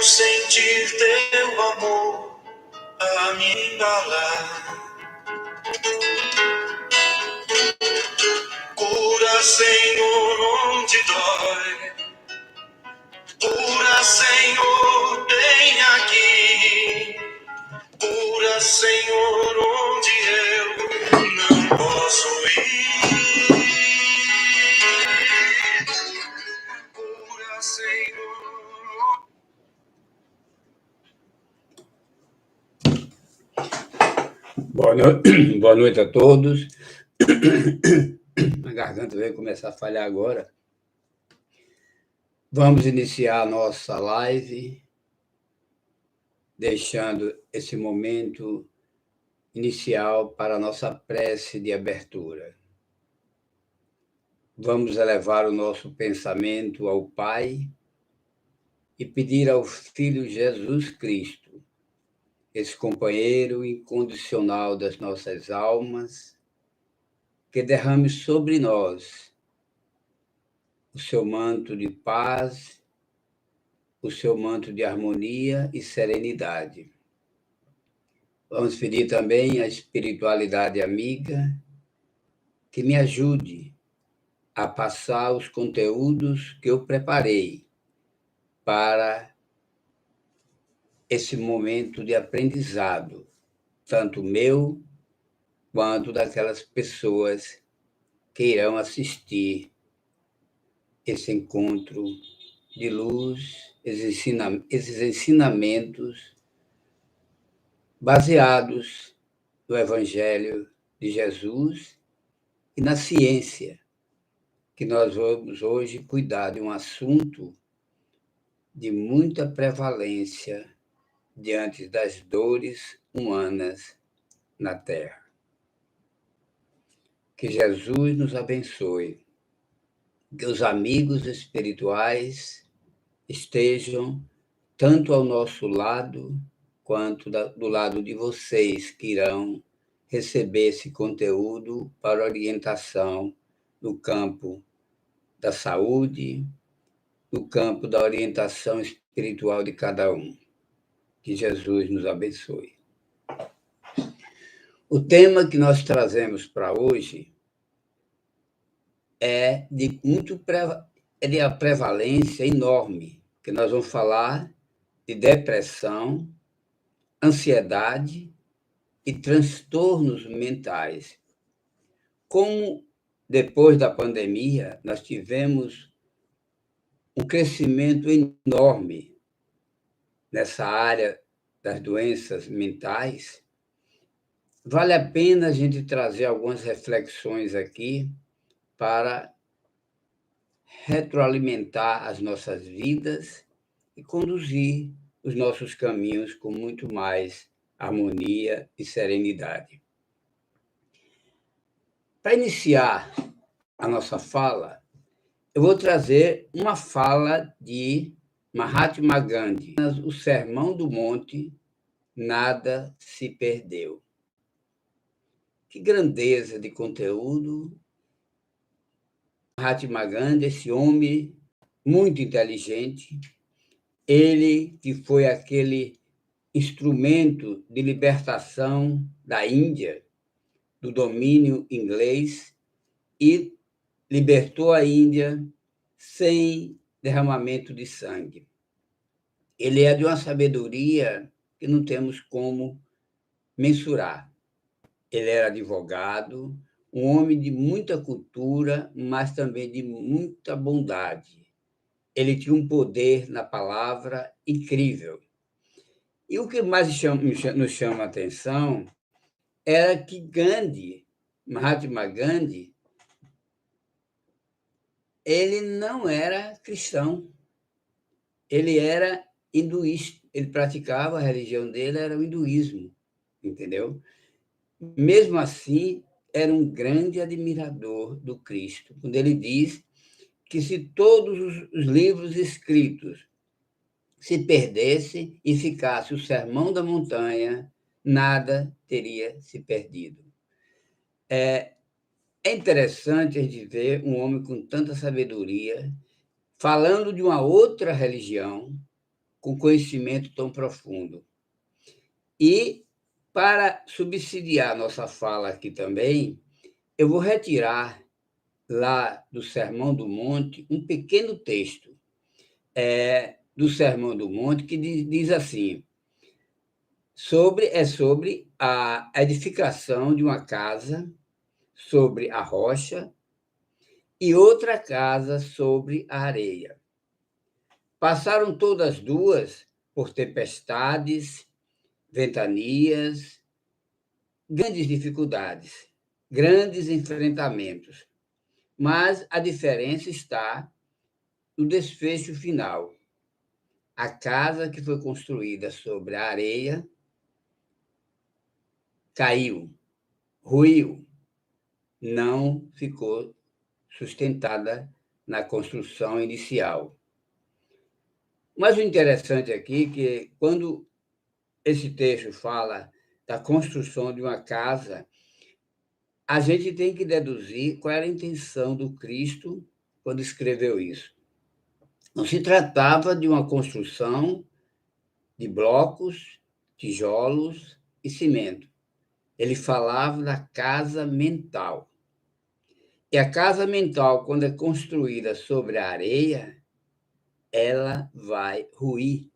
sentir teu amor a me embalar. Cura, Senhor, onde dói. Cura, Senhor, bem aqui. Cura, Senhor, onde eu não posso ir. Cura, Senhor. Boa noite a todos. A garganta vai começar a falhar agora. Vamos iniciar a nossa live, deixando esse momento inicial para a nossa prece de abertura. Vamos elevar o nosso pensamento ao Pai e pedir ao Filho Jesus Cristo, esse companheiro incondicional das nossas almas, que derrame sobre nós o seu manto de paz, o seu manto de harmonia e serenidade. Vamos pedir também à espiritualidade amiga que me ajude a passar os conteúdos que eu preparei para esse momento de aprendizado, tanto meu quanto daquelas pessoas que irão assistir esse encontro de luz, esses ensinamentos baseados no Evangelho de Jesus e na ciência, que nós vamos hoje cuidar de um assunto de muita prevalência diante das dores humanas na Terra. Que Jesus nos abençoe, que os amigos espirituais estejam tanto ao nosso lado quanto do lado de vocês que irão receber esse conteúdo para orientação no campo da saúde, no campo da orientação espiritual de cada um. Que Jesus nos abençoe. O tema que nós trazemos para hoje é de a prevalência enorme, que nós vamos falar de depressão, ansiedade e transtornos mentais. Como depois da pandemia nós tivemos um crescimento enorme nessa área das doenças mentais, vale a pena a gente trazer algumas reflexões aqui para retroalimentar as nossas vidas e conduzir os nossos caminhos com muito mais harmonia e serenidade. Para iniciar a nossa fala, eu vou trazer uma fala de Mahatma Gandhi, o Sermão do Monte, nada se perdeu. Que grandeza de conteúdo! Mahatma Gandhi, esse homem muito inteligente, ele que foi aquele instrumento de libertação da Índia, do domínio inglês, e libertou a Índia sem derramamento de sangue. Ele é de uma sabedoria que não temos como mensurar. Ele era advogado, um homem de muita cultura, mas também de muita bondade. Ele tinha um poder na palavra incrível. E o que mais nos chama a atenção era que Gandhi, Mahatma Gandhi, ele não era cristão, ele era hinduísta, ele praticava, a religião dele era o hinduísmo, entendeu? Mesmo assim, era um grande admirador do Cristo, quando ele diz que se todos os livros escritos se perdessem e ficasse o Sermão da Montanha, nada teria se perdido. É interessante a gente ver um homem com tanta sabedoria falando de uma outra religião com conhecimento tão profundo. E, para subsidiar nossa fala aqui também, eu vou retirar lá do Sermão do Monte um pequeno texto do Sermão do Monte que diz assim, sobre a edificação de uma casa sobre a rocha e outra casa sobre a areia. Passaram todas duas por tempestades, ventanias, grandes dificuldades, grandes enfrentamentos. Mas a diferença está no desfecho final. A casa que foi construída sobre a areia caiu, ruiu, não ficou sustentada na construção inicial. Mas o interessante aqui é que, quando esse texto fala da construção de uma casa, a gente tem que deduzir qual era a intenção do Cristo quando escreveu isso. Não se tratava de uma construção de blocos, tijolos e cimento. Ele falava da casa mental. E a casa mental, quando é construída sobre a areia, ela vai ruir,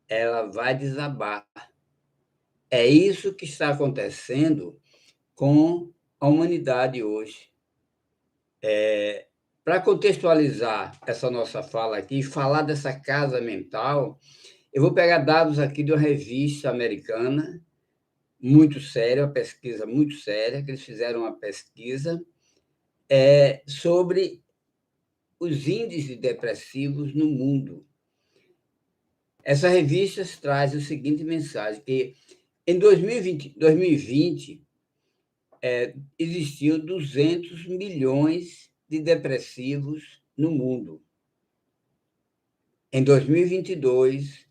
ela vai desabar. É isso que está acontecendo com a humanidade hoje. Para contextualizar essa nossa fala aqui, falar dessa casa mental, eu vou pegar dados aqui de uma revista americana, muito séria, uma pesquisa muito séria, que eles fizeram uma pesquisa sobre os índices depressivos no mundo. Essa revista traz a seguinte mensagem, que em 2020 existiam 200 milhões de depressivos no mundo. Em 2022,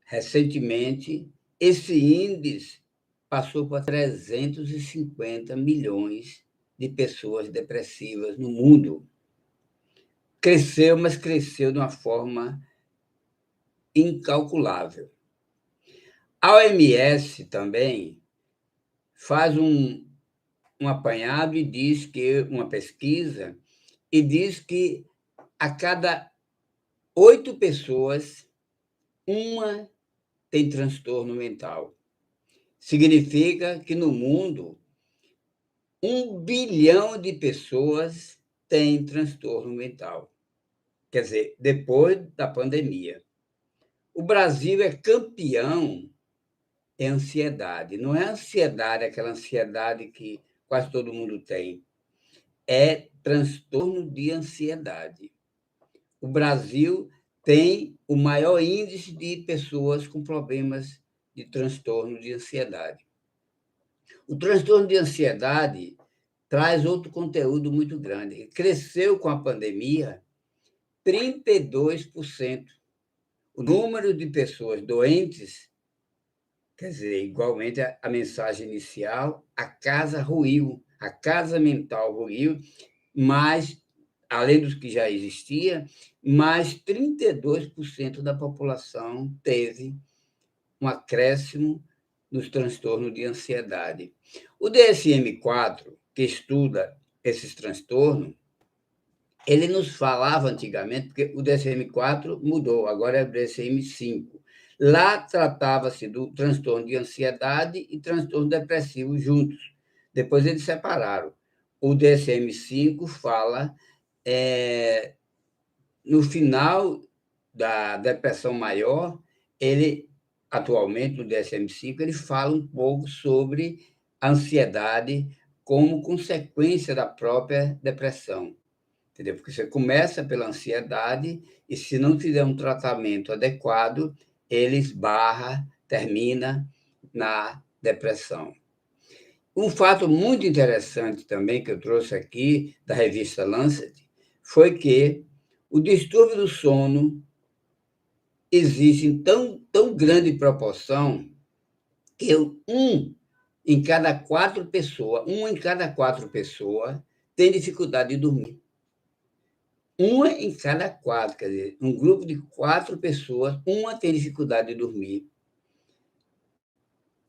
recentemente, esse índice passou para 350 milhões de pessoas depressivas no mundo. Cresceu, mas cresceu de uma forma incalculável. A OMS também faz um apanhado e diz que, uma pesquisa, e diz que a cada 8 pessoas, uma tem transtorno mental. Significa que no mundo, 1 bilhão de pessoas têm transtorno mental. Quer dizer, depois da pandemia. O Brasil é campeão em ansiedade. Não é ansiedade, aquela ansiedade que quase todo mundo tem. É transtorno de ansiedade. O Brasil tem o maior índice de pessoas com problemas de transtorno de ansiedade. O transtorno de ansiedade traz outro conteúdo muito grande. Cresceu com a pandemia 32%. O número de pessoas doentes, quer dizer, igualmente a mensagem inicial, a casa ruiu, a casa mental ruiu, mas, além dos que já existia, mais 32% da população teve um acréscimo nos transtornos de ansiedade. O DSM-4, que estuda esses transtornos, ele nos falava antigamente, porque o DSM-4 mudou, agora é o DSM-5. Lá tratava-se do transtorno de ansiedade e transtorno depressivo juntos. Depois eles separaram. O DSM-5 fala no final da depressão maior, ele, atualmente, no DSM-5, ele fala um pouco sobre a ansiedade como consequência da própria depressão. Entendeu? Porque você começa pela ansiedade e, se não fizer um tratamento adequado, ele esbarra, termina na depressão. Um fato muito interessante também que eu trouxe aqui da revista Lancet foi que o distúrbio do sono existe em tão grande proporção que um em cada quatro pessoas tem dificuldade de dormir. uma em cada quatro, quer dizer, um grupo de 4 pessoas, uma tem dificuldade de dormir.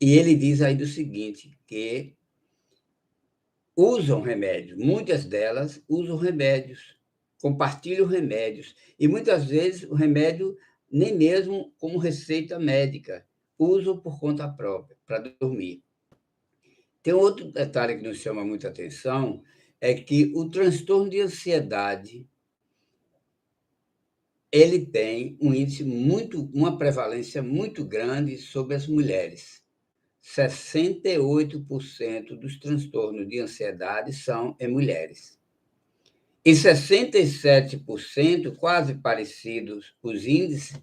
E ele diz aí do seguinte, que usam remédios, muitas delas usam remédios, compartilham remédios, e muitas vezes o remédio nem mesmo como receita médica, usam por conta própria, para dormir. Tem outro detalhe que nos chama muita atenção, é que o transtorno de ansiedade ele tem um índice uma prevalência muito grande sobre as mulheres. 68% dos transtornos de ansiedade são em mulheres. E 67%, quase parecidos os índices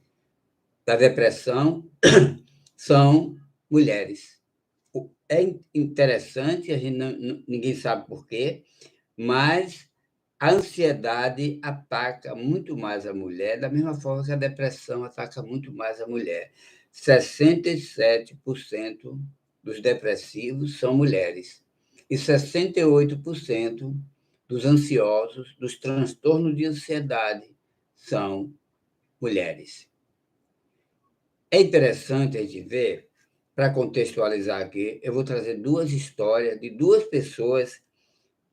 da depressão, são mulheres. É interessante, a gente ninguém sabe por quê, mas a ansiedade ataca muito mais a mulher, da mesma forma que a depressão ataca muito mais a mulher. 67% dos depressivos são mulheres e 68% dos ansiosos, dos transtornos de ansiedade, são mulheres. É interessante a gente ver, para contextualizar aqui, eu vou trazer 2 histórias de 2 pessoas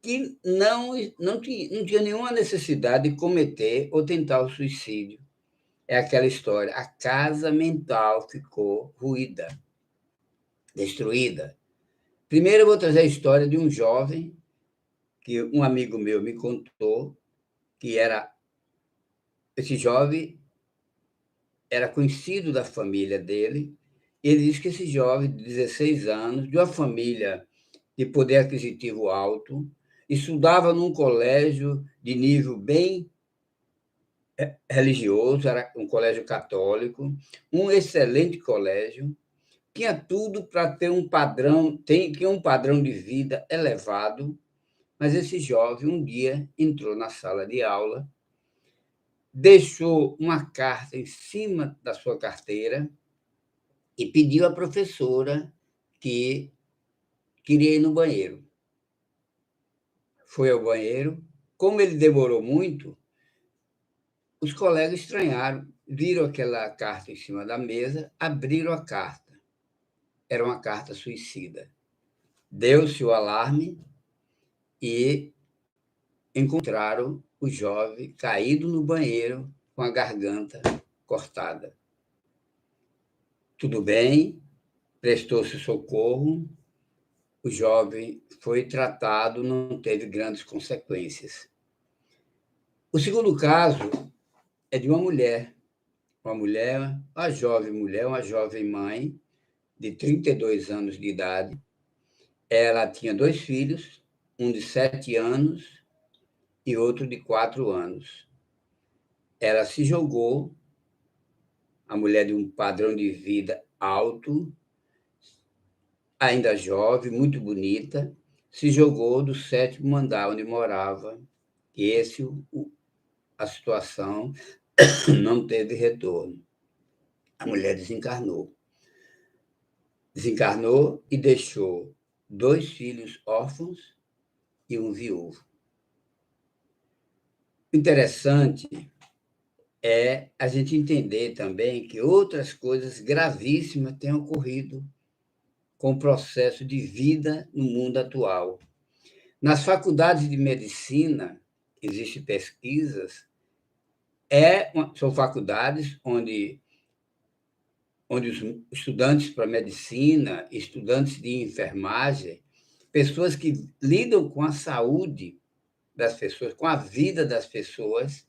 que não tinha nenhuma necessidade de cometer ou tentar o suicídio. É aquela história, a casa mental ficou ruída, destruída. Primeiro eu vou trazer a história de um jovem que um amigo meu me contou, que esse jovem era conhecido da família dele. Ele disse que esse jovem de 16 anos, de uma família de poder aquisitivo alto, estudava num colégio de nível bem religioso, era um colégio católico, um excelente colégio, tinha tudo para ter tinha um padrão de vida elevado, mas esse jovem um dia entrou na sala de aula, deixou uma carta em cima da sua carteira e pediu à professora que queria ir no banheiro. Foi ao banheiro. Como ele demorou muito, os colegas estranharam, viram aquela carta em cima da mesa, abriram a carta. Era uma carta suicida. Deu-se o alarme e encontraram o jovem caído no banheiro com a garganta cortada. Tudo bem, prestou-se socorro, o jovem foi tratado, não teve grandes consequências. O segundo caso é de uma jovem mulher, uma jovem mãe, de 32 anos de idade. Ela tinha 2 filhos, um de 7 anos e outro de 4 anos. Ela se jogou, a mulher de um padrão de vida alto, ainda jovem, muito bonita, se jogou do 7º andar onde morava, e a situação não teve retorno. A mulher desencarnou. Desencarnou e deixou 2 filhos órfãos e um viúvo. Interessante é a gente entender também que outras coisas gravíssimas têm ocorrido com o processo de vida no mundo atual. Nas faculdades de medicina, existem pesquisas, são faculdades onde os estudantes para medicina, estudantes de enfermagem, pessoas que lidam com a saúde das pessoas, com a vida das pessoas,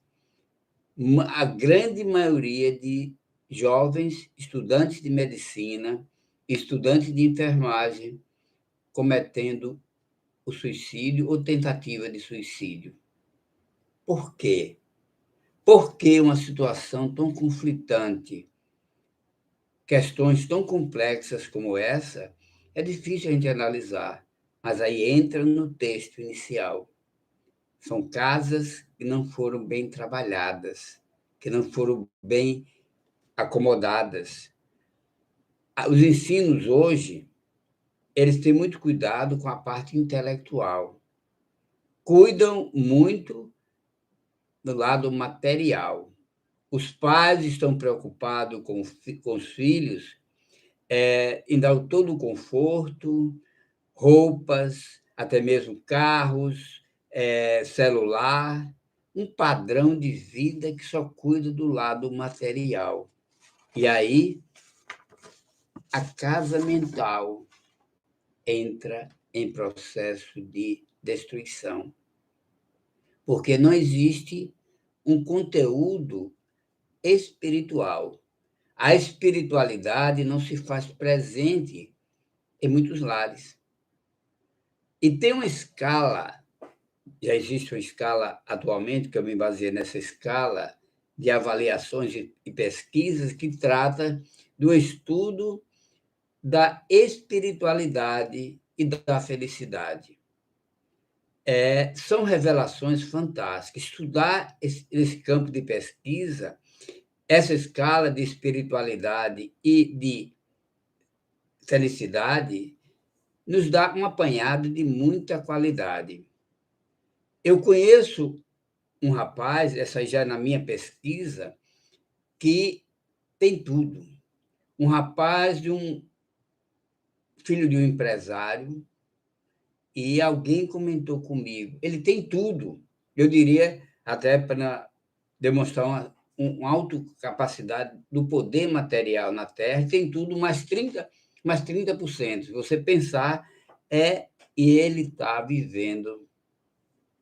a grande maioria de jovens estudantes de medicina, estudantes de enfermagem, cometendo o suicídio ou tentativa de suicídio. Por quê? Por que uma situação tão conflitante, questões tão complexas como essa, é difícil a gente analisar, mas aí entra no texto inicial. São casas que não foram bem trabalhadas, que não foram bem acomodadas. Os ensinos hoje, eles têm muito cuidado com a parte intelectual. Cuidam muito no lado material. Os pais estão preocupados com os filhos, em dar todo o conforto, roupas, até mesmo carros, celular, um padrão de vida que só cuida do lado material. E aí, a casa mental entra em processo de destruição, porque não existe um conteúdo espiritual. A espiritualidade não se faz presente em muitos lares. E tem uma escala, já existe uma escala atualmente, que eu me baseei nessa escala de avaliações e pesquisas, que trata do estudo da espiritualidade e da felicidade. São revelações fantásticas. Estudar esse campo de pesquisa, essa escala de espiritualidade e de felicidade, nos dá um apanhado de muita qualidade. Eu conheço um rapaz, essa já é na minha pesquisa, que tem tudo. Um rapaz filho de um empresário, e alguém comentou comigo, ele tem tudo. Eu diria, até para demonstrar uma autocapacidade do poder material na Terra, tem tudo, mais 30%. Se você pensar, e ele está vivendo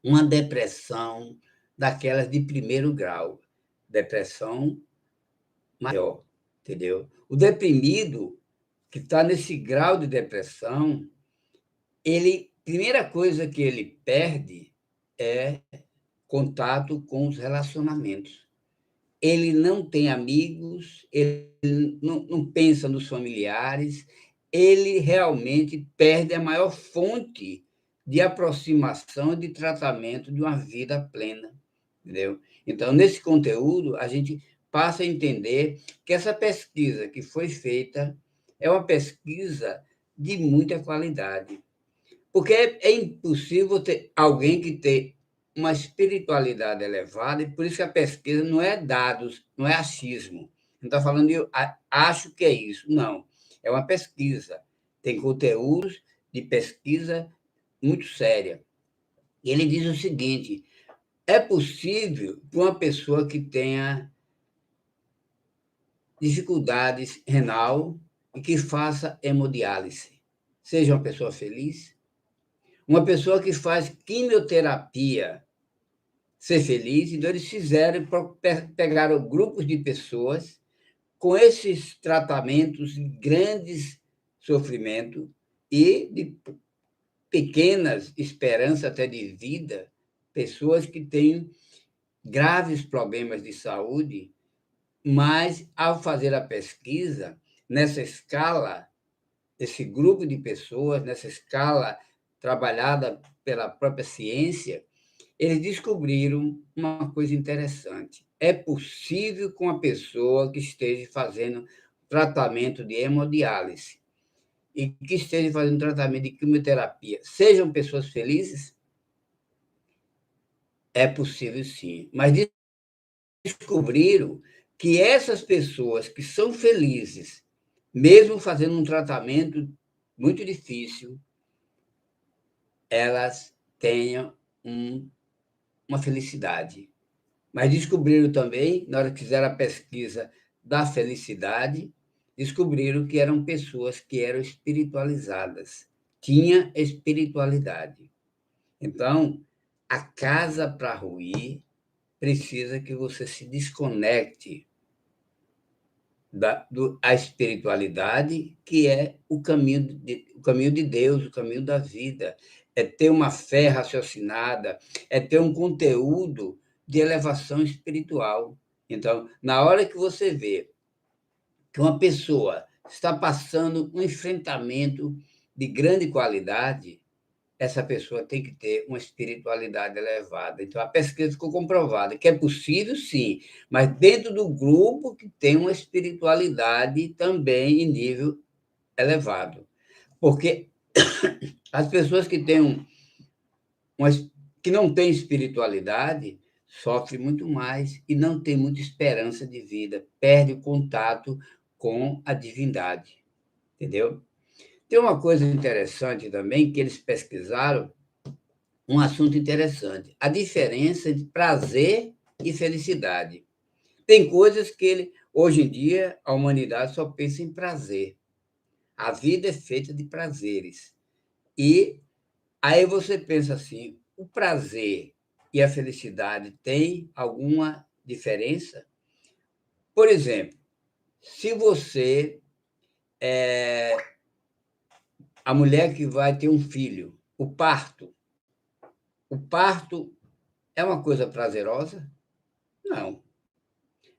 uma depressão daquelas de primeiro grau, depressão maior, entendeu? O deprimido, que está nesse grau de depressão, primeira coisa que ele perde é contato com os relacionamentos. Ele não tem amigos, ele não pensa nos familiares, ele realmente perde a maior fonte de aproximação e de tratamento de uma vida plena, entendeu? Então, nesse conteúdo, a gente passa a entender que essa pesquisa que foi feita é uma pesquisa de muita qualidade, porque é impossível ter alguém que tem uma espiritualidade elevada, e por isso que a pesquisa não é dados, não é achismo. Não está falando de acho que é isso. Não. É uma pesquisa. Tem conteúdos de pesquisa muito séria. E ele diz o seguinte: é possível para uma pessoa que tenha dificuldades renal e que faça hemodiálise, seja uma pessoa feliz? Uma pessoa que faz quimioterapia ser feliz? Então, eles pegaram grupos de pessoas com esses tratamentos de grandes sofrimentos e de pequenas esperanças até de vida, pessoas que têm graves problemas de saúde, mas, ao fazer a pesquisa, nessa escala, esse grupo de pessoas, nessa escala trabalhada pela própria ciência, eles descobriram uma coisa interessante. É possível que uma pessoa que esteja fazendo tratamento de hemodiálise e que esteja fazendo tratamento de quimioterapia sejam pessoas felizes? É possível, sim. Mas descobriram que essas pessoas que são felizes, mesmo fazendo um tratamento muito difícil, elas tenham uma felicidade. Mas descobriram também, na hora que fizeram a pesquisa da felicidade, descobriram que eram pessoas que eram espiritualizadas, tinha espiritualidade. Então, a casa para ruir precisa que você se desconecte da espiritualidade, que é o caminho de Deus, o caminho da vida. É ter uma fé raciocinada, é ter um conteúdo de elevação espiritual. Então, na hora que você vê que uma pessoa está passando um enfrentamento de grande qualidade, essa pessoa tem que ter uma espiritualidade elevada. Então, a pesquisa ficou comprovada que é possível, sim, mas dentro do grupo que tem uma espiritualidade também em nível elevado. Porque as pessoas que têm que não têm espiritualidade sofre muito mais e não tem muita esperança de vida, perde o contato com a divindade, entendeu? Tem uma coisa interessante também que eles pesquisaram, um assunto interessante, a diferença de prazer e felicidade. Tem coisas que hoje em dia a humanidade só pensa em prazer. A vida é feita de prazeres. E aí você pensa assim, o prazer e a felicidade têm alguma diferença? Por exemplo, se você é a mulher que vai ter um filho, o parto é uma coisa prazerosa? Não,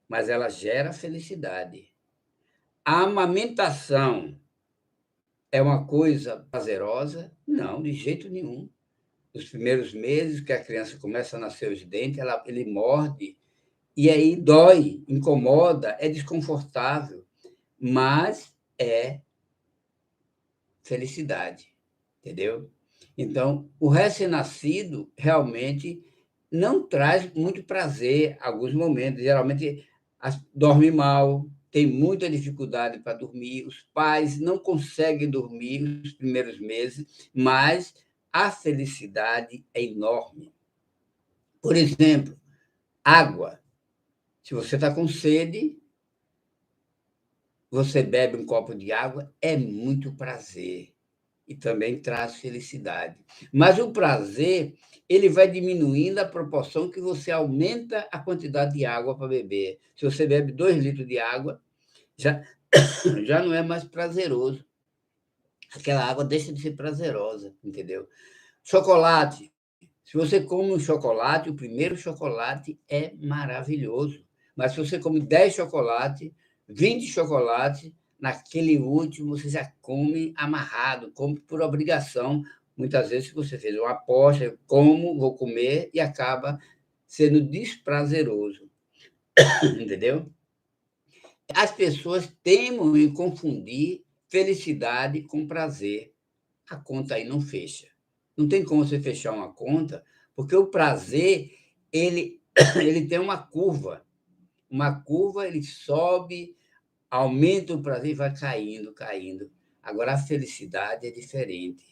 mas ela gera felicidade. A amamentação é uma coisa prazerosa? Não, de jeito nenhum. Nos primeiros meses que a criança começa a nascer os dentes, ele morde, e aí dói, incomoda, é desconfortável, mas é felicidade, entendeu? Então, o recém-nascido realmente não traz muito prazer em alguns momentos. Geralmente, dorme mal, tem muita dificuldade para dormir, os pais não conseguem dormir nos primeiros meses, mas a felicidade é enorme. Por exemplo, água. Se você está com sede, você bebe um copo de água, é muito prazer e também traz felicidade. Mas o prazer, ele vai diminuindo à proporção que você aumenta a quantidade de água para beber. Se você bebe 2 litros de água, já, já não é mais prazeroso. Aquela água deixa de ser prazerosa, entendeu? Chocolate. Se você come um chocolate, o primeiro chocolate é maravilhoso. Mas se você come 10 chocolates, 20 chocolates, naquele último você já come amarrado, come por obrigação. Muitas vezes você fez uma aposta, como, vou comer, e acaba sendo desprazeroso, entendeu? As pessoas temem em confundir felicidade com prazer. A conta aí não fecha. Não tem como você fechar uma conta, porque o prazer, ele, ele tem uma curva. Uma curva, ele sobe, aumenta o prazer e vai caindo, caindo. Agora, a felicidade é diferente.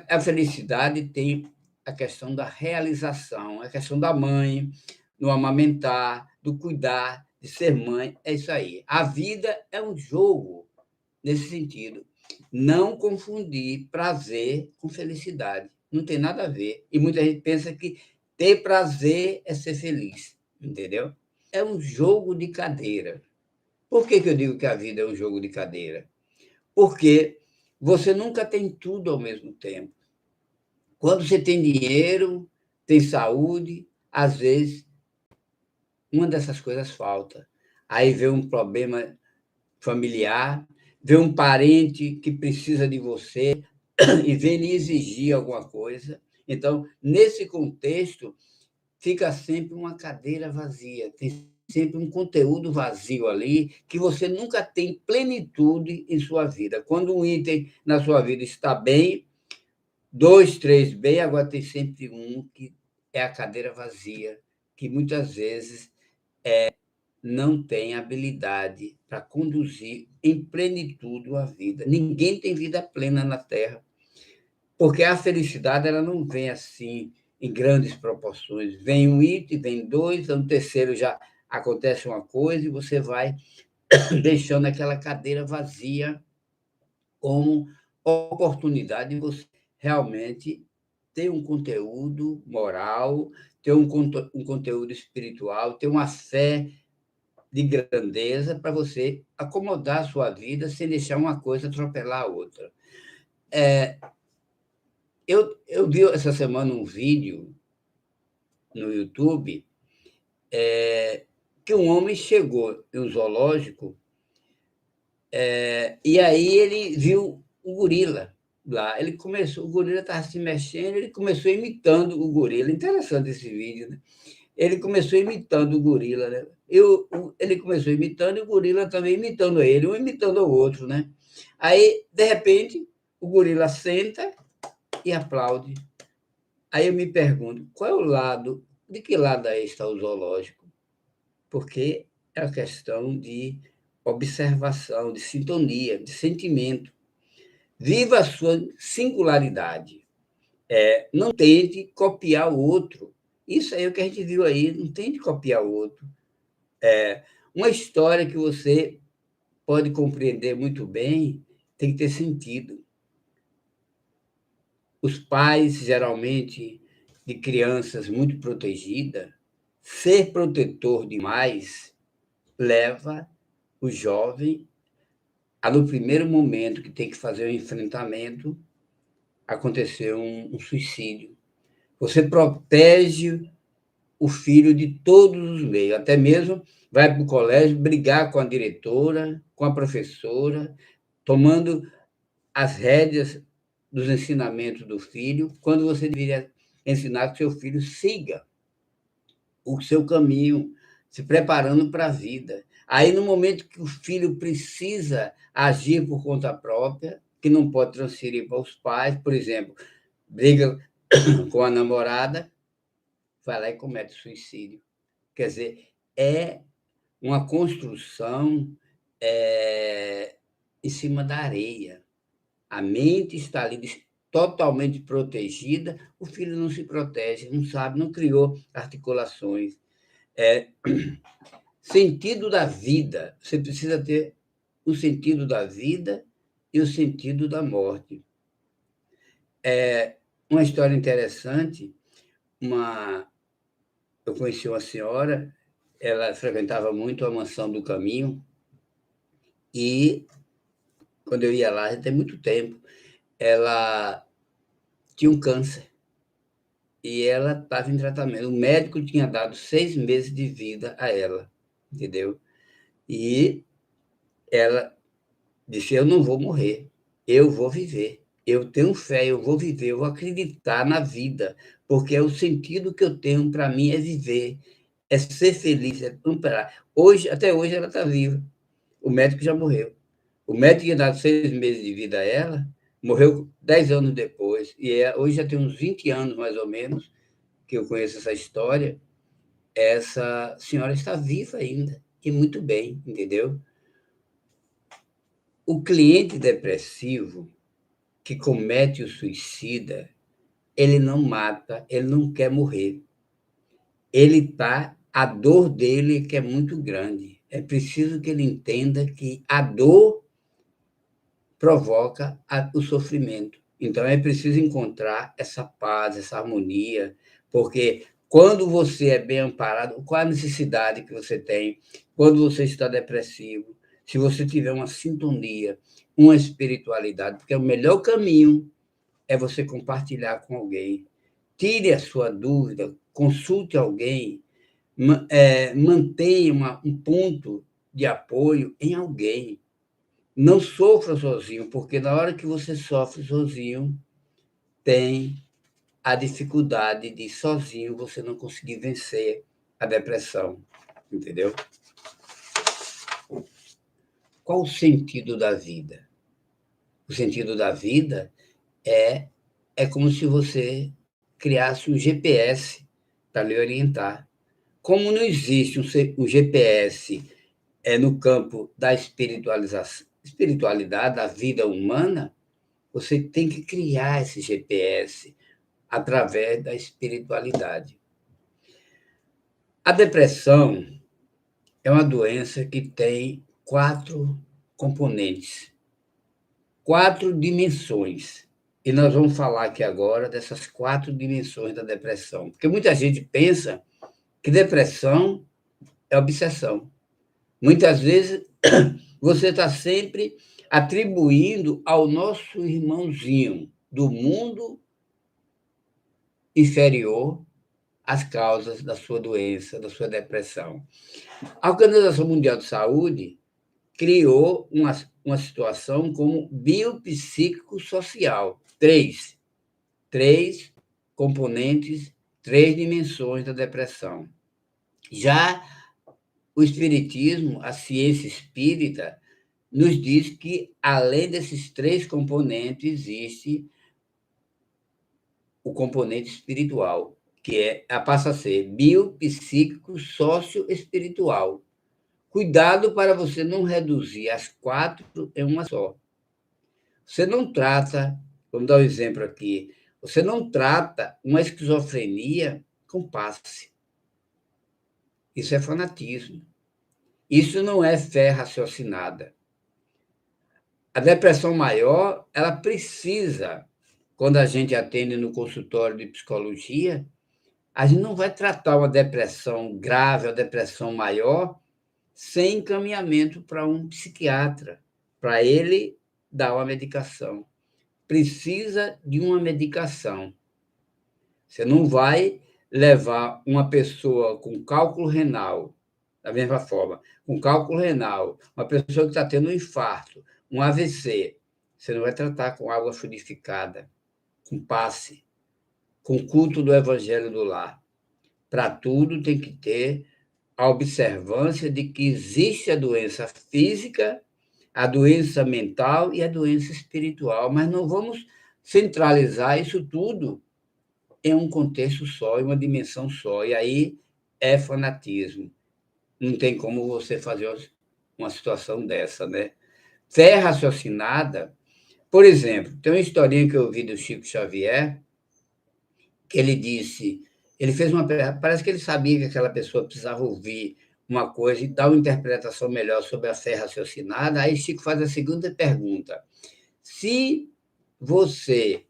A felicidade tem a questão da realização, a questão da mãe, do amamentar, do cuidar, de ser mãe, é isso aí. A vida é um jogo nesse sentido. Não confundir prazer com felicidade. Não tem nada a ver. E muita gente pensa que ter prazer é ser feliz, entendeu? É um jogo de cadeira. Por que eu digo que a vida é um jogo de cadeira? Porque você nunca tem tudo ao mesmo tempo. Quando você tem dinheiro, tem saúde, às vezes uma dessas coisas falta. Aí vem um problema familiar, vê um parente que precisa de você e vem lhe exigir alguma coisa. Então, nesse contexto, fica sempre uma cadeira vazia, tem sempre um conteúdo vazio ali que você nunca tem plenitude em sua vida. Quando um item na sua vida está bem, 2, 3 bem, agora tem sempre um que é a cadeira vazia, que muitas vezes não tem habilidade para conduzir em plenitude a vida. Ninguém tem vida plena na Terra, porque a felicidade ela não vem assim em grandes proporções. Vem um item, vem dois, no terceiro já acontece uma coisa e você vai deixando aquela cadeira vazia como oportunidade de você realmente ter um conteúdo moral, ter um conteúdo espiritual, ter uma fé de grandeza para você acomodar a sua vida sem deixar uma coisa atropelar a outra. Eu vi essa semana um vídeo no YouTube que um homem chegou em um zoológico e aí ele viu o gorila lá. O gorila estava se mexendo, ele começou imitando o gorila. Interessante esse vídeo, né? Ele começou imitando o gorila, né? Ele começou imitando e o gorila também imitando ele, um imitando o outro, né? Aí, de repente, o gorila senta e aplaude. Aí eu me pergunto, qual é o lado de que lado aí está o zoológico? Porque é uma questão de observação, de sintonia, de sentimento. Viva a sua singularidade. Não tente copiar o outro. Isso aí é o que a gente viu aí, não tente copiar o outro. Uma história que você pode compreender muito bem tem que ter sentido. Os pais, geralmente, de crianças muito protegidas, ser protetor demais leva o jovem a, no primeiro momento que tem que fazer o enfrentamento, acontecer um suicídio. Você protege o filho de todos os meios, até mesmo vai para o colégio brigar com a diretora, com a professora, tomando as rédeas dos ensinamentos do filho, quando você deveria ensinar que seu filho siga o seu caminho, se preparando para a vida. Aí, no momento que o filho precisa agir por conta própria, que não pode transferir para os pais, por exemplo, briga com a namorada, vai lá e comete suicídio. Quer dizer, é uma construção em cima da areia. A mente está ali totalmente protegida, o filho não se protege, não sabe, não criou articulações. Sentido da vida. Você precisa ter o sentido da vida e o sentido da morte. Uma história interessante, eu conheci uma senhora, ela frequentava muito a Mansão do Caminho, e quando eu ia lá, já tem muito tempo, ela tinha um câncer e ela estava em tratamento. O médico tinha dado 6 meses de vida a ela, entendeu? E ela disse: eu não vou morrer, eu vou viver. Eu tenho fé, eu vou viver, eu vou acreditar na vida, porque é o sentido que eu tenho para mim é viver, é ser feliz, é ampliar. Até hoje ela está viva. O médico já morreu. O médico tinha dado 6 meses de vida a ela, morreu 10 anos depois. E hoje já tem uns 20 anos, mais ou menos, que eu conheço essa história. Essa senhora está viva ainda, e muito bem, entendeu? O cliente depressivo que comete o suicida, ele não mata, ele não quer morrer. A dor dele que é muito grande. É preciso que ele entenda que a dor provoca o sofrimento. Então, é preciso encontrar essa paz, essa harmonia, porque quando você é bem amparado, qual a necessidade que você tem? Quando você está depressivo, se você tiver uma sintonia, uma espiritualidade, porque o melhor caminho é você compartilhar com alguém. Tire a sua dúvida, consulte alguém, mantenha um ponto de apoio em alguém. Não sofra sozinho, porque na hora que você sofre sozinho, tem a dificuldade de sozinho você não conseguir vencer a depressão, entendeu? Qual o sentido da vida? O sentido da vida é como se você criasse um GPS para lhe orientar. Como não existe um GPS no campo da espiritualidade, da vida humana, você tem que criar esse GPS através da espiritualidade. A depressão é uma doença que tem 4 componentes, 4 dimensões. E nós vamos falar aqui agora dessas 4 dimensões da depressão. Porque muita gente pensa que depressão é obsessão. Muitas vezes você está sempre atribuindo ao nosso irmãozinho do mundo inferior as causas da sua doença, da sua depressão. A Organização Mundial de Saúde criou uma situação como biopsicossocial. 3 componentes, 3 dimensões da depressão. Já o Espiritismo, a ciência espírita, nos diz que, além desses 3 componentes, existe o componente espiritual, que passa a ser biopsíquico socioespiritual. Cuidado para você não reduzir as 4 em uma só. Você não trata, vamos dar um exemplo aqui, você não trata uma esquizofrenia com passe. Isso é fanatismo. Isso não é fé raciocinada. A depressão maior, ela precisa, quando a gente atende no consultório de psicologia, a gente não vai tratar uma depressão grave, uma depressão maior, sem encaminhamento para um psiquiatra, para ele dar uma medicação. Precisa de uma medicação. Você não vai levar uma pessoa com cálculo renal, da mesma forma, com cálculo renal, uma pessoa que está tendo um infarto, um AVC, você não vai tratar com água fluidificada, com passe, com culto do evangelho do lar. Para tudo tem que ter a observância de que existe a doença física, a doença mental e a doença espiritual, mas não vamos centralizar isso tudo em um contexto só, em uma dimensão só, e aí é fanatismo. Não tem como você fazer uma situação dessa, né? Fé raciocinada, por exemplo, tem uma historinha que eu ouvi do Chico Xavier, que ele disse, ele fez uma, parece que ele sabia que aquela pessoa precisava ouvir uma coisa e dar uma interpretação melhor sobre a fé raciocinada, aí Chico faz a segunda pergunta: se você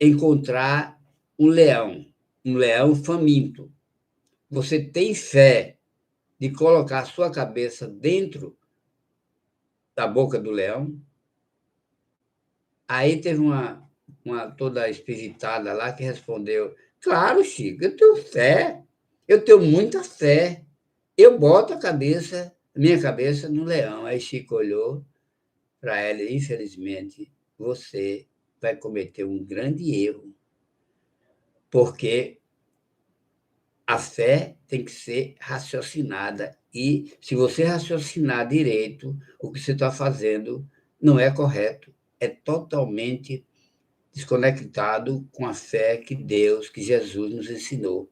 encontrar um leão faminto, você tem fé de colocar a sua cabeça dentro da boca do leão? Aí teve uma toda espiritada lá que respondeu: claro, Chico, eu tenho fé, eu tenho muita fé. Eu boto minha cabeça no leão. Aí Chico olhou para ela e, infelizmente, você vai cometer um grande erro, porque a fé tem que ser raciocinada. E, se você raciocinar direito, o que você está fazendo não é correto. É totalmente desconectado com a fé que Deus, que Jesus nos ensinou.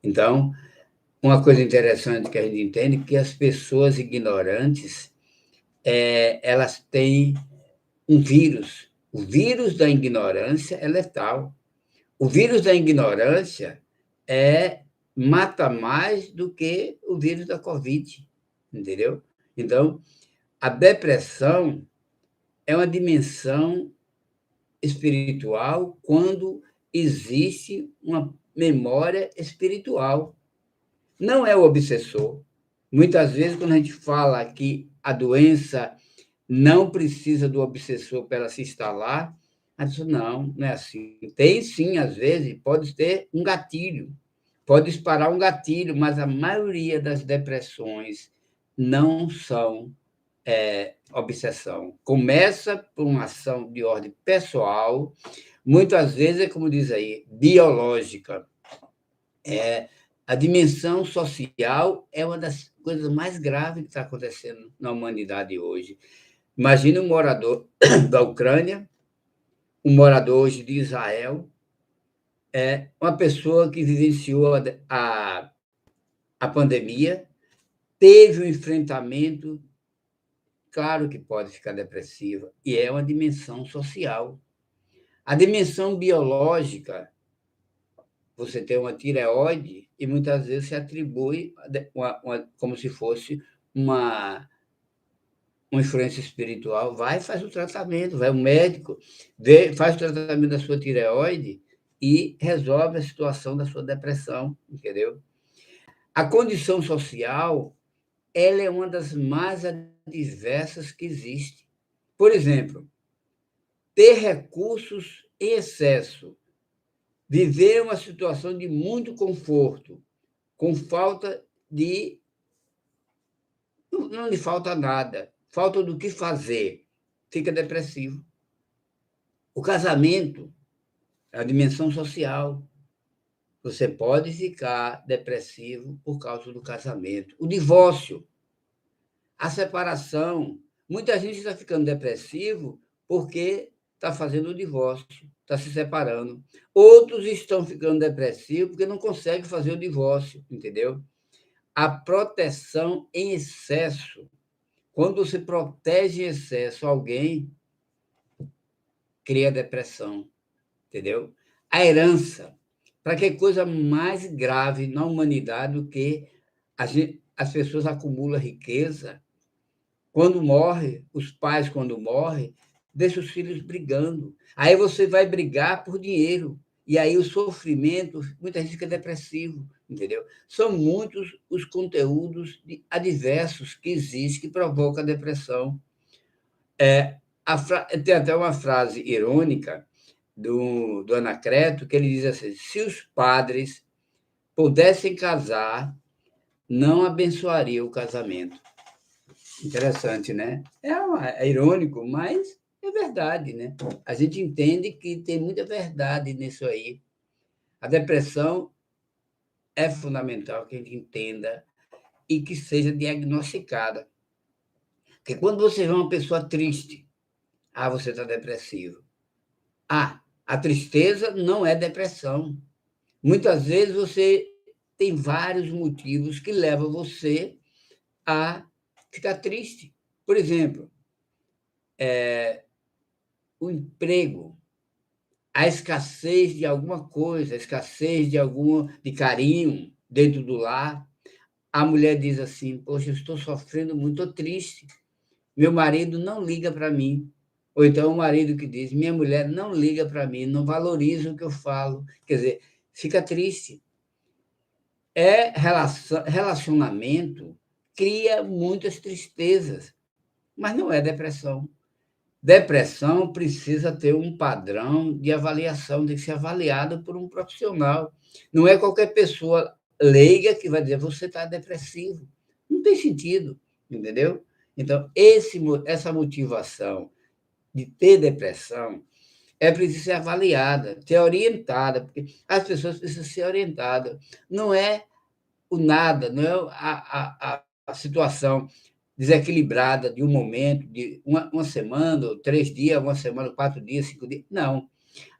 Então, uma coisa interessante que a gente entende é que as pessoas ignorantes, elas têm um vírus. O vírus da ignorância é letal. O vírus da ignorância mata mais do que o vírus da Covid, entendeu? Então, a depressão é uma dimensão espiritual quando existe uma memória espiritual. Não é o obsessor. Muitas vezes, quando a gente fala que a doença não precisa do obsessor para ela se instalar, a pessoa, não é assim. Tem sim, às vezes, pode ter um gatilho, pode disparar um gatilho, mas a maioria das depressões não são obsessão. Começa por uma ação de ordem pessoal, muitas vezes é, como diz aí, biológica. A dimensão social é uma das coisas mais graves que está acontecendo na humanidade hoje. Imagina um morador da Ucrânia, um morador hoje de Israel, uma pessoa que vivenciou a pandemia, teve um enfrentamento, claro que pode ficar depressiva, e é uma dimensão social. A dimensão biológica, você tem uma tireoide e muitas vezes se atribui como se fosse uma influência espiritual. Vai, faz o tratamento, vai o médico, faz o tratamento da sua tireoide e resolve a situação da sua depressão, entendeu? A condição social, ela é uma das mais adversas que existe. Por exemplo, ter recursos em excesso, viver uma situação de muito conforto, com falta de... Não lhe falta nada, falta do que fazer, fica depressivo. O casamento é a dimensão social. Você pode ficar depressivo por causa do casamento. O divórcio, a separação. Muita gente está ficando depressivo porque está fazendo o divórcio, está se separando. Outros estão ficando depressivos porque não conseguem fazer o divórcio, entendeu? A proteção em excesso. Quando você protege em excesso alguém, cria depressão, entendeu? A herança. Para que coisa mais grave na humanidade do que as pessoas acumulam riqueza? Quando morre, os pais, quando morrem, deixam os filhos brigando. Aí você vai brigar por dinheiro. E aí o sofrimento, muita gente fica depressivo, entendeu? São muitos os conteúdos adversos que existem que provocam a depressão. Tem até uma frase irônica do Anacleto, que ele diz assim: se os padres pudessem casar, não abençoariam o casamento. Interessante, né? É irônico, mas é verdade, né? A gente entende que tem muita verdade nisso aí. A depressão é fundamental que a gente entenda e que seja diagnosticada. Porque quando você vê uma pessoa triste, você está depressivo. A tristeza não é depressão. Muitas vezes você tem vários motivos que levam você a ficar triste. Por exemplo, o emprego, a escassez de alguma coisa, a escassez de carinho dentro do lar. A mulher diz assim: poxa, eu estou sofrendo muito, estou triste. Meu marido não liga para mim. Ou então o marido que diz: minha mulher não liga para mim, não valoriza o que eu falo. Quer dizer, fica triste. Relacionamento cria muitas tristezas, mas não é depressão. Depressão precisa ter um padrão de avaliação, tem que ser avaliada por um profissional. Não é qualquer pessoa leiga que vai dizer você está depressivo. Não tem sentido, entendeu? Então, essa motivação de ter depressão é preciso ser avaliada, ser orientada, porque as pessoas precisam ser orientadas. Não é o nada, não é a situação desequilibrada de um momento, de uma semana, 3 dias, uma semana, 4 dias, 5 dias. Não.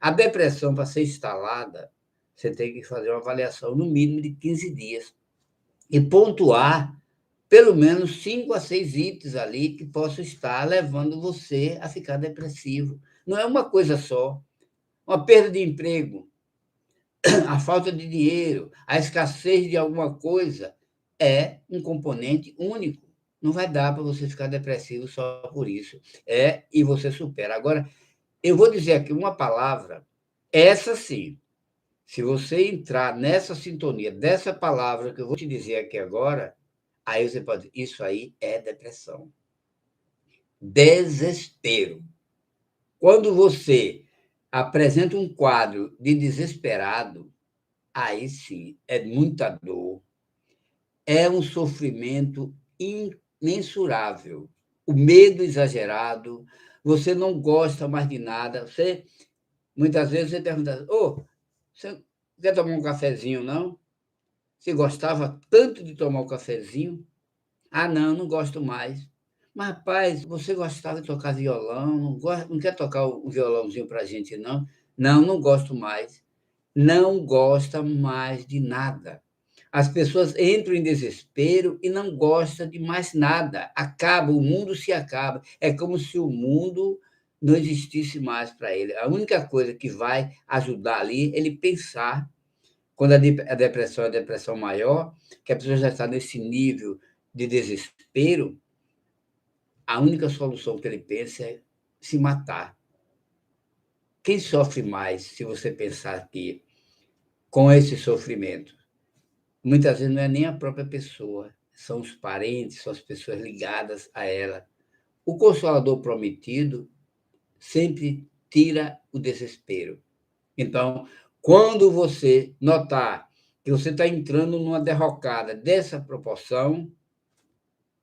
A depressão, para ser instalada, você tem que fazer uma avaliação no mínimo de 15 dias e pontuar pelo menos 5 a 6 itens ali que possam estar levando você a ficar depressivo. Não é uma coisa só. Uma perda de emprego, a falta de dinheiro, a escassez de alguma coisa é um componente único. Não vai dar para você ficar depressivo só por isso. E você supera. Agora, eu vou dizer aqui uma palavra, essa sim. Se você entrar nessa sintonia dessa palavra que eu vou te dizer aqui agora, aí você pode dizer, isso aí é depressão. Desespero. Quando você apresenta um quadro de desesperado, aí sim, é muita dor, é um sofrimento imensurável, o medo exagerado, você não gosta mais de nada, muitas vezes você pergunta, você quer tomar um cafezinho, não? Você gostava tanto de tomar um cafezinho? Não, não gosto mais. Mas, rapaz, você gostava de tocar violão, não quer tocar um violãozinho para a gente, não? Não, não gosto mais. Não gosta mais de nada. As pessoas entram em desespero e não gostam de mais nada. O mundo se acaba. É como se o mundo não existisse mais para ele. A única coisa que vai ajudar ali é ele pensar, quando a depressão é a depressão maior, que a pessoa já está nesse nível de desespero, a única solução que ele pensa é se matar. Quem sofre mais, se você pensar aqui, com esse sofrimento? Muitas vezes não é nem a própria pessoa, são os parentes, são as pessoas ligadas a ela. O Consolador Prometido sempre tira o desespero. Então, quando você notar que você está entrando numa derrocada dessa proporção,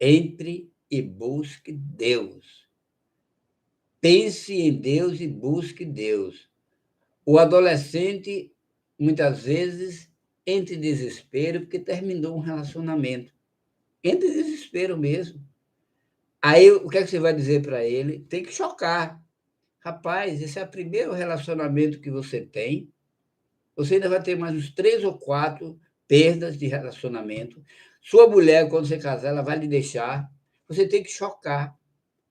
entre e busque Deus. Pense em Deus e busque Deus. O adolescente, muitas vezes, entra em desespero porque terminou um relacionamento. Entra em desespero mesmo. Aí, o que é que você vai dizer para ele? Tem que chocar. Rapaz, esse é o primeiro relacionamento que você tem. Você ainda vai ter mais uns 3 ou 4 perdas de relacionamento. Sua mulher, quando você casar, ela vai lhe deixar. Você tem que chocar,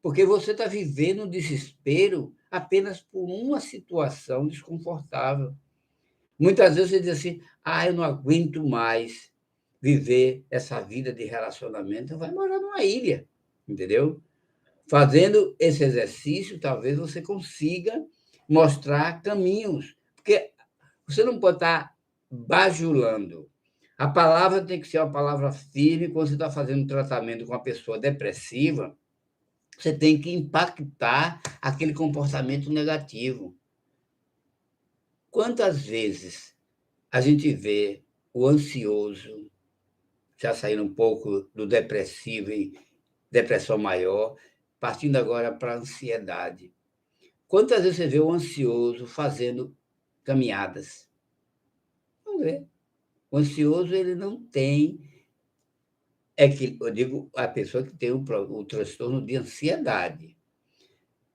porque você está vivendo um desespero apenas por uma situação desconfortável. Muitas vezes você diz assim: eu não aguento mais viver essa vida de relacionamento. Vai morar numa ilha, entendeu? Fazendo esse exercício, talvez você consiga mostrar caminhos, porque você não pode estar bajulando. A palavra tem que ser uma palavra firme. Quando você está fazendo um tratamento com uma pessoa depressiva, você tem que impactar aquele comportamento negativo. Quantas vezes a gente vê o ansioso, já saindo um pouco do depressivo e depressão maior, partindo agora para a ansiedade. Quantas vezes você vê o ansioso fazendo caminhadas? Não vê. O ansioso, ele não tem. É que eu digo a pessoa que tem o transtorno de ansiedade.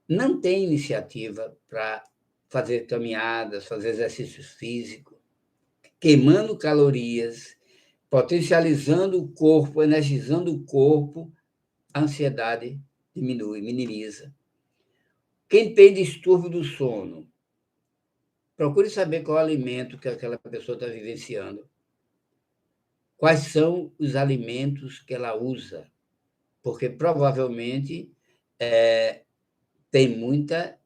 Não tem iniciativa para fazer caminhadas, fazer exercícios físicos, queimando calorias, potencializando o corpo, energizando o corpo, a ansiedade diminui, minimiza. Quem tem distúrbio do sono, procure saber qual é o alimento que aquela pessoa está vivenciando. Quais são os alimentos que ela usa? Porque provavelmente tem muita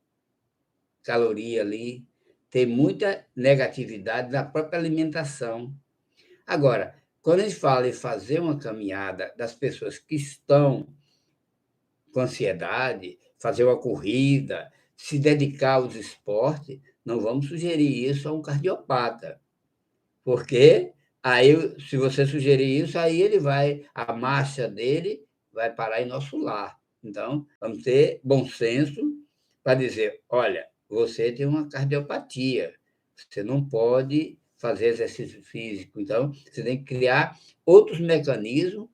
caloria ali, tem muita negatividade na própria alimentação. Agora, quando a gente fala em fazer uma caminhada das pessoas que estão com ansiedade, fazer uma corrida, se dedicar aos esportes, não vamos sugerir isso a um cardiopata, porque aí, se você sugerir isso, aí a marcha dele vai parar em nosso lar. Então, vamos ter bom senso para dizer: olha, você tem uma cardiopatia, você não pode fazer exercício físico, então você tem que criar outros mecanismos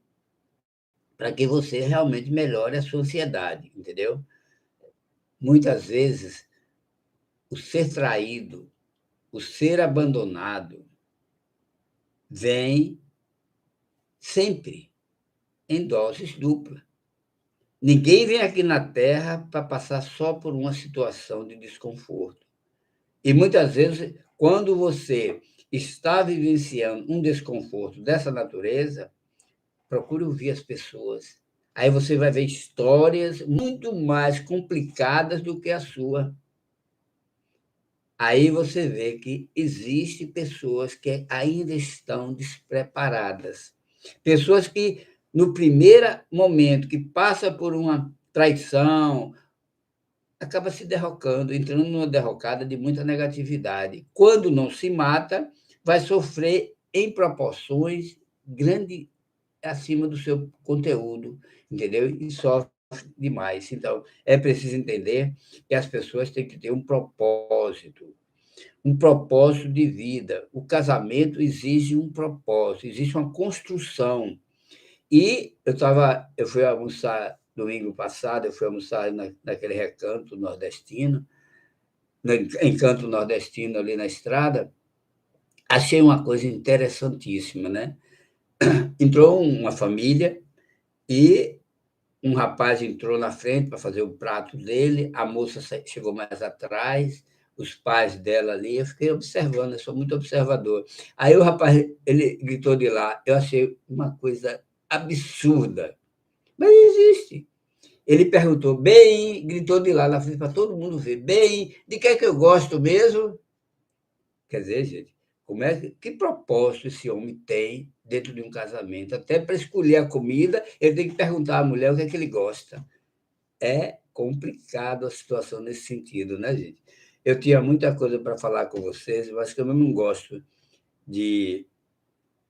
para que você realmente melhore a sua ansiedade, entendeu? Muitas vezes, o ser traído, o ser abandonado, vem sempre em doses duplas. Ninguém vem aqui na Terra para passar só por uma situação de desconforto. E muitas vezes, quando você está vivenciando um desconforto dessa natureza, procure ouvir as pessoas. Aí você vai ver histórias muito mais complicadas do que a sua. Aí você vê que existem pessoas que ainda estão despreparadas. Pessoas que, no primeiro momento que passa por uma traição, acaba se derrocando, entrando numa derrocada de muita negatividade. Quando não se mata, vai sofrer em proporções grandes acima do seu conteúdo, entendeu? E sofre demais. Então, é preciso entender que as pessoas têm que ter um propósito de vida. O casamento exige um propósito, existe uma construção. E eu fui almoçar domingo passado, eu fui almoçar naquele recanto nordestino, no encanto nordestino ali na estrada, achei uma coisa interessantíssima, né? Entrou uma família e um rapaz entrou na frente para fazer o prato dele, a moça chegou mais atrás, os pais dela ali, eu fiquei observando, eu sou muito observador. Aí o rapaz, ele gritou de lá, eu achei uma coisa absurda, mas existe. Ele perguntou, bem, gritou de lá na frente para todo mundo ver, bem, de que é que eu gosto mesmo? Quer dizer, gente, que propósito esse homem tem dentro de um casamento? Até para escolher a comida, ele tem que perguntar à mulher o que é que ele gosta. É complicado a situação nesse sentido, né, gente? Eu tinha muita coisa para falar com vocês, mas que eu não gosto de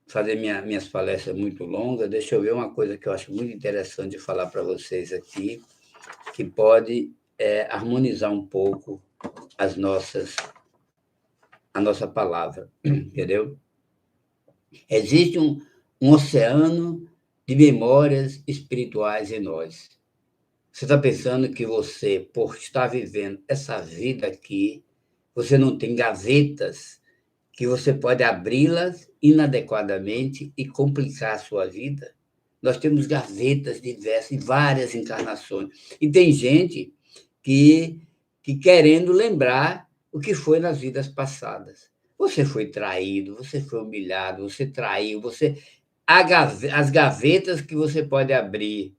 fazer minhas palestras muito longas. Deixa eu ver uma coisa que eu acho muito interessante de falar para vocês aqui, que pode harmonizar um pouco a nossa palavra, entendeu? Existe um oceano de memórias espirituais em nós. Você está pensando que você, por estar vivendo essa vida aqui, você não tem gavetas que você pode abri-las inadequadamente e complicar a sua vida? Nós temos gavetas diversas, em várias encarnações. E tem gente que querendo lembrar o que foi nas vidas passadas. Você foi traído, você foi humilhado, você traiu, as gavetas que você pode abrir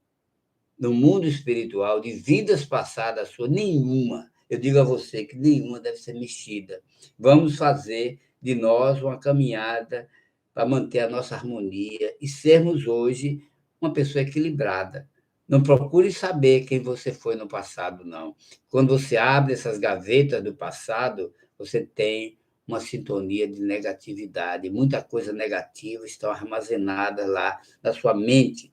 no mundo espiritual de vidas passadas sua, nenhuma, eu digo a você que nenhuma deve ser mexida. Vamos fazer de nós uma caminhada para manter a nossa harmonia e sermos hoje uma pessoa equilibrada. Não procure saber quem você foi no passado, não. Quando você abre essas gavetas do passado, você tem uma sintonia de negatividade. Muita coisa negativa está armazenada lá na sua mente,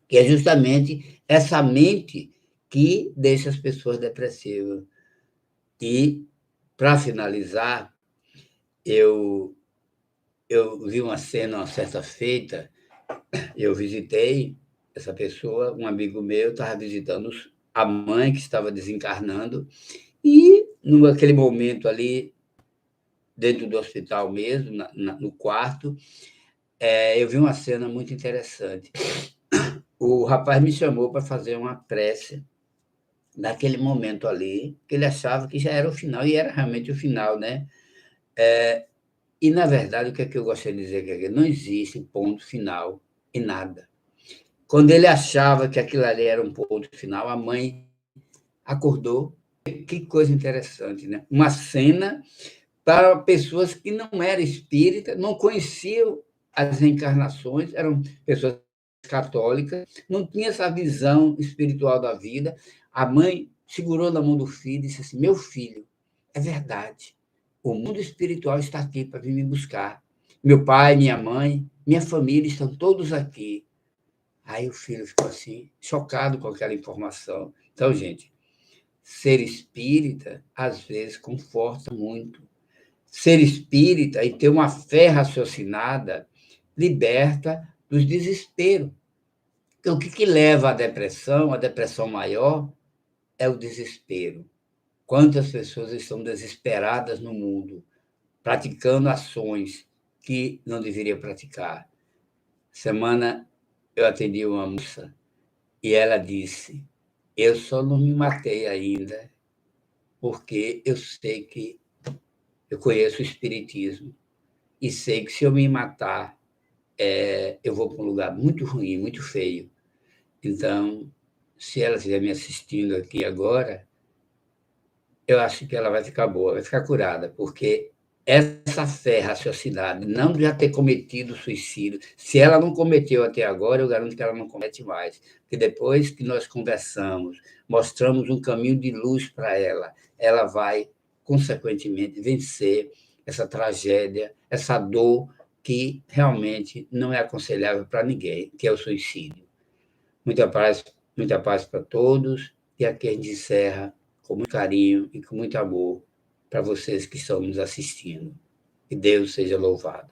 que é justamente essa mente que deixa as pessoas depressivas. E, para finalizar, eu, eu vi uma cena, uma certa feita, eu visitei essa pessoa, um amigo meu estava visitando a mãe que estava desencarnando, e, naquele momento ali, dentro do hospital mesmo, no quarto, eu vi uma cena muito interessante. O rapaz me chamou para fazer uma prece naquele momento ali, que ele achava que já era o final, e era realmente o final, né? E, na verdade, o que é que eu gostaria de dizer? Que não existe ponto final em nada. Quando ele achava que aquilo ali era um ponto final, a mãe acordou. Que coisa interessante, né? Uma cena para pessoas que não eram espíritas, não conheciam as reencarnações, eram pessoas católicas, não tinham essa visão espiritual da vida. A mãe segurou na mão do filho e disse assim: meu filho, é verdade, o mundo espiritual está aqui para vir me buscar. Meu pai, minha mãe, minha família estão todos aqui. Aí o filho ficou assim, chocado com aquela informação. Então, gente, ser espírita, às vezes, conforta muito. Ser espírita e ter uma fé raciocinada liberta dos desesperos. Então, o que leva à depressão? A depressão maior é o desespero. Quantas pessoas estão desesperadas no mundo, praticando ações que não deveriam praticar? Semana eu atendi uma moça e ela disse: eu só não me matei ainda porque eu sei que eu conheço o espiritismo e sei que se eu me matar, eu vou para um lugar muito ruim, muito feio. Então, se ela estiver me assistindo aqui agora, eu acho que ela vai ficar boa, vai ficar curada, porque essa fé raciocinada, não já ter cometido suicídio, se ela não cometeu até agora, eu garanto que ela não comete mais. Porque depois que nós conversamos, mostramos um caminho de luz para ela vai, consequentemente, vencer essa tragédia, essa dor que realmente não é aconselhável para ninguém, que é o suicídio. Muita paz para todos, e aqui a gente encerra com muito carinho e com muito amor para vocês que estão nos assistindo. Que Deus seja louvado.